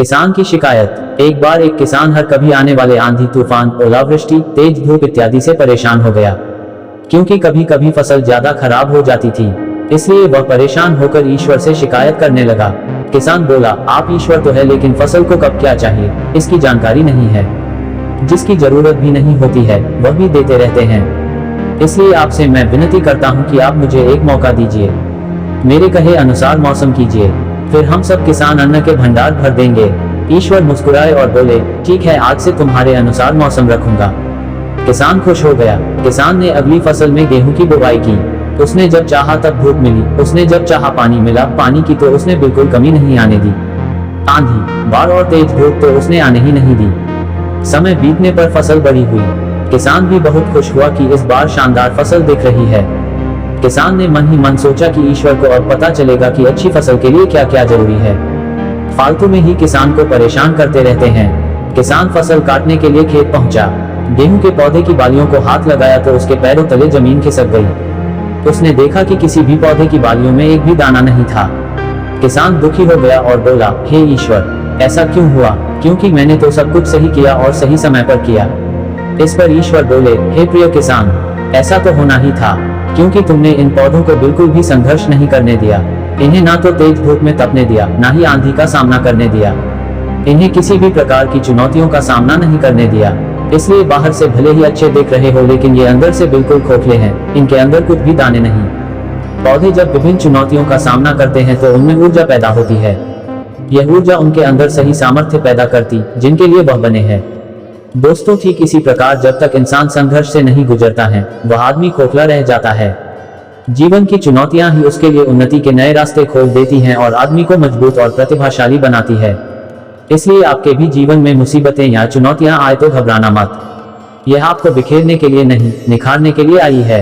किसान की शिकायत। एक बार एक किसान हर कभी आने वाले आंधी तूफान, ओलावृष्टि, तेज धूप इत्यादि से परेशान हो गया, क्योंकि कभी कभी फसल ज्यादा खराब हो जाती थी। इसलिए वह परेशान होकर ईश्वर से शिकायत करने लगा। किसान बोला, आप ईश्वर तो है, लेकिन फसल को कब क्या चाहिए इसकी जानकारी नहीं है। जिसकी जरूरत भी नहीं होती है वह भी देते रहते हैं। इसलिए आपसे मैं विनती करता हूँ कि आप मुझे एक मौका दीजिए, मेरे कहे अनुसार मौसम कीजिए, फिर हम सब किसान अन्न के भंडार भर देंगे। ईश्वर मुस्कुराए और बोले, ठीक है, आज से तुम्हारे अनुसार मौसम रखूंगा। किसान खुश हो गया। किसान ने अगली फसल में गेहूं की बुवाई की। उसने जब चाहा तब धूप मिली, उसने जब चाहा पानी मिला, पानी की तो उसने बिल्कुल कमी नहीं आने दी। आंधी, बाढ़ और तेज धूप तो उसने आने ही नहीं दी। समय बीतने पर फसल बड़ी हुई। किसान भी बहुत खुश हुआ कि इस बार शानदार फसल दिख रही है। किसान ने मन ही मन सोचा कि ईश्वर को अब पता चलेगा कि अच्छी फसल के लिए क्या क्या जरूरी है। फालतू में ही किसान को परेशान करते रहते हैं। किसान फसल काटने के लिए खेत पहुंचा। गेहूं के पौधे की बालियों को हाथ लगाया तो उसके पैरों तले जमीन खिसक गई। उसने देखा कि किसी भी पौधे की बालियों में एक भी दाना नहीं था। किसान दुखी हो गया और बोला, हे ईश्वर, ऐसा क्यों हुआ? क्योंकि मैंने तो सब कुछ सही किया और सही समय पर किया। इस पर ईश्वर बोले, हे प्रिय किसान, ऐसा तो होना ही था, क्योंकि तुमने इन पौधों को बिल्कुल भी संघर्ष नहीं करने दिया। इन्हें ना तो तेज धूप में तपने दिया, ना ही आंधी का सामना करने दिया। इन्हें किसी भी प्रकार की चुनौतियों का सामना नहीं करने दिया। इसलिए बाहर से भले ही अच्छे दिख रहे हो, लेकिन ये अंदर से बिल्कुल खोखले हैं। इनके अंदर कुछ भी दाने नहीं। पौधे जब विभिन्न चुनौतियों का सामना करते हैं तो उनमें ऊर्जा पैदा होती है। यह ऊर्जा उनके अंदर सही सामर्थ्य पैदा करती जिनके लिए वह बने हैं। दोस्तों, ठीक इसी प्रकार जब तक इंसान संघर्ष से नहीं गुजरता है वह आदमी खोखला रह जाता है। जीवन की चुनौतियां ही उसके लिए उन्नति के नए रास्ते खोल देती हैं और आदमी को मजबूत और प्रतिभाशाली बनाती है। इसलिए आपके भी जीवन में मुसीबतें या चुनौतियां आए तो घबराना मत। यह आपको बिखेरने के लिए नहीं, निखारने के लिए आई है।